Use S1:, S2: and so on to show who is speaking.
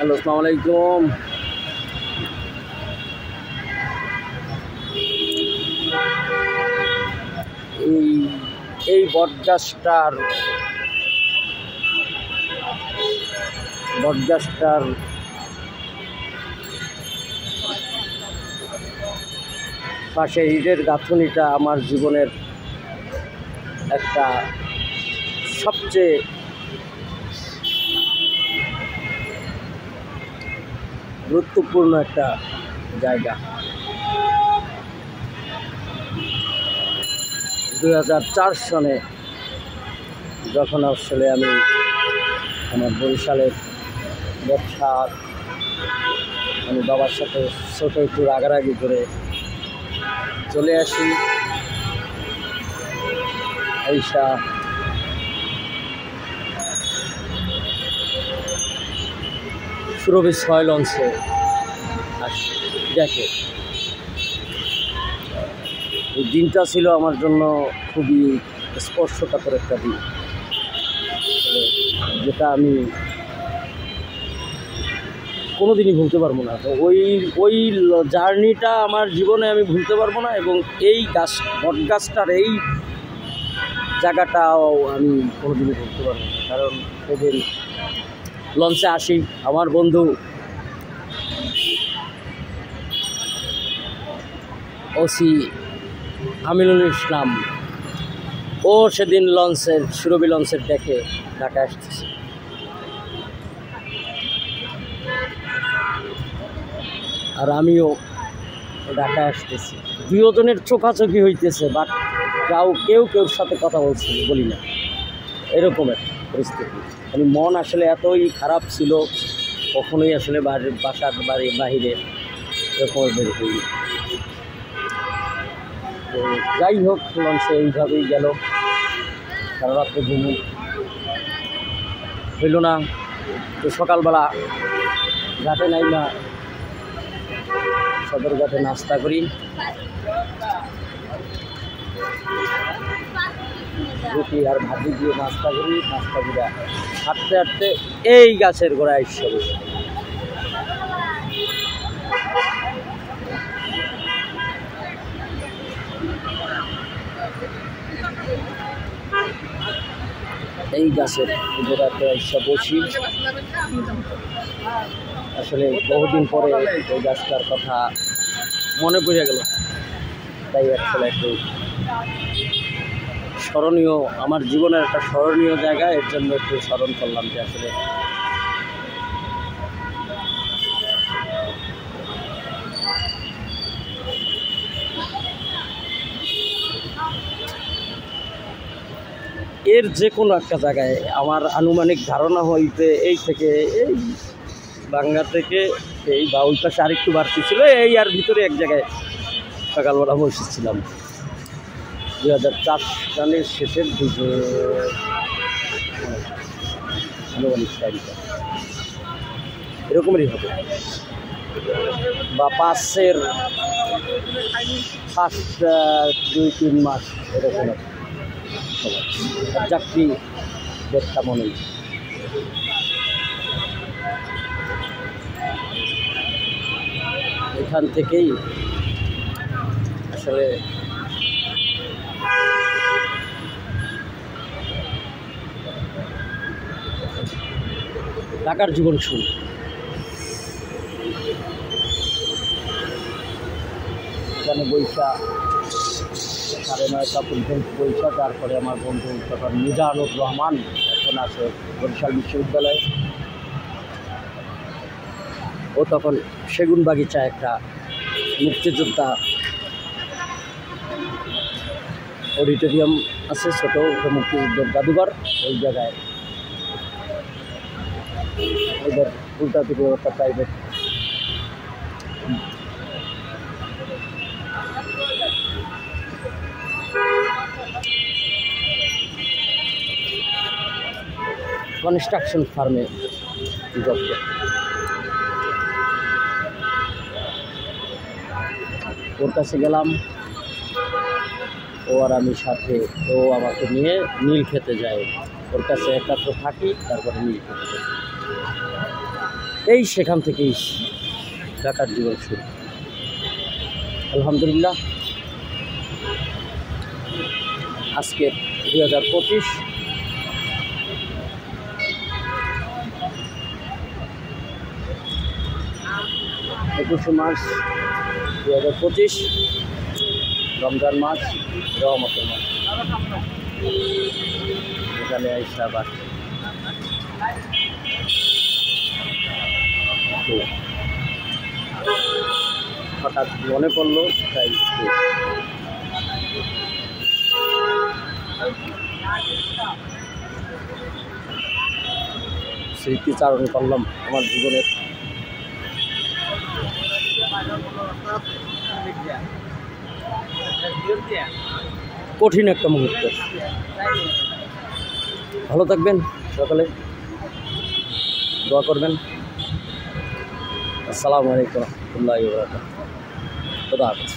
S1: Hello, আসসালামু আলাইকুম। এই বটগাছটার পাশে ইটের গাঁথনিটা আমার জীবনের একটা সবচেয়ে গুরুত্বপূর্ণ একটা জায়গা। 2004 সনে যখন আসলে আমি আমার বরিশালের ব্যবসা আমি বাবার সাথে ছোটো একটু রাগারাগি করে চলে আসি, আইসা সুরভি 6 লঞ্চে দেখে। এই দিনটা ছিল আমার জন্য খুবই স্পর্শকাতর একটা দিন, যেটা আমি কোনোদিনই ভুলতে পারবো না। তো ওই জার্নিটা আমার জীবনে আমি ভুলতে পারবো না, এবং এই বটগাছটার এই জায়গাটাও আমি কোনোদিনই ভুলতে পারবো না। কারণ সেদিন লঞ্চে আসি, আমার বন্ধু ওসি আমিনুল ইসলাম ও সেদিন সুরভি লঞ্চের ডেকে ঢাকা আসতেছে। আর আমিও ঢাকায় আসতেছি, দুজনের চোখাচোখি হইতেছে, বাট কেউ সাথে কথা বলি না, এরকম একটা পরিস্থিতি। মানে মন আসলে এতই খারাপ ছিল, কখনোই আসলে বাসার বাহিরে এরকম বের হইনি। তো যাই হোক, লঞ্চে এইভাবেই গেল, সারা রাত্রে ঘুম হইল না। তো সকালবেলা ঘাটে নাই না, সদরঘাটে নাস্তা করি, রুটি আর ভাজি দিয়ে নাস্তা করি। নাস্তা করে হাঁটতে হাঁটতে এই গাছের গোড়ায় এসে বসে। এই গাছের গোড়াতে এসে বসি। আসলে বহুদিন পরে এই গাছটার কথা মনে পড়ে গেল, তাই আসলে একটু স্মরণীয়, আমার জীবনের একটা স্মরণীয় জায়গা, এর জন্য একটু স্মরণ করলাম যে আসলে এর যে কোনো একটা জায়গায় আমার আনুমানিক ধারণা হইতে এই বাংলা থেকে এই বা ওই পাশে আরেকটু বাড়তি ছিল, এই আর ভিতরে এক জায়গায় সকালবেলা বসেছিলাম 2004 সালের শেষের দিকে, আনুমানিক টাইমটা এরকমই হবে, বা 5-এর ফার্স্ট 2-3 মাস এরকম চাকরি দেখতা মনে। এখান থেকেই আসলে ঢাকার জীবন শুরু। এখানে বৈশাখ 9:30 পর্যন্ত বৈশাখ। তারপরে আমার বন্ধু তখন মিজানুর রহমান, এখন আছে বরিশাল বিশ্ববিদ্যালয়ে, ও তখন সেগুন বাগিচা একটা মুক্তিযোদ্ধা অডিটোরিয়াম আছে, ছোটো মুক্তিযুদ্ধের জাদুঘর, ওই জায়গায় এদের উল্টা থেকে একটা প্রাইভেট কনস্ট্রাকশন ফার্মে জব করে। ওর কাছে গেলাম, ও আর আমি সাথে, ও আমাকে নিয়ে নীল খেতে যায়, ওর কাছে একাত্র থাকি, তারপরে নীল খেতে যাই। এই সেখান থেকেই ঢাকার জীবন শুরু। আলহামদুলিল্লাহ, আজকে 2025 21শে মার্চ 2025, রমজান মাস, রহমতের মাস। এখানে আইসা আবার হঠাৎ মনে পড়লো, তাই স্মৃতিচারণ করলাম আমার জীবনের। কঠিন একটা মুহূর্ত। ভালো থাকবেন, সকালে দোয়া করবেন। আসসালামু আলাইকুম ওয়া রাহমাতুল্লাহি ওয়া বারাকাতুহু। খুদা হাফেজ।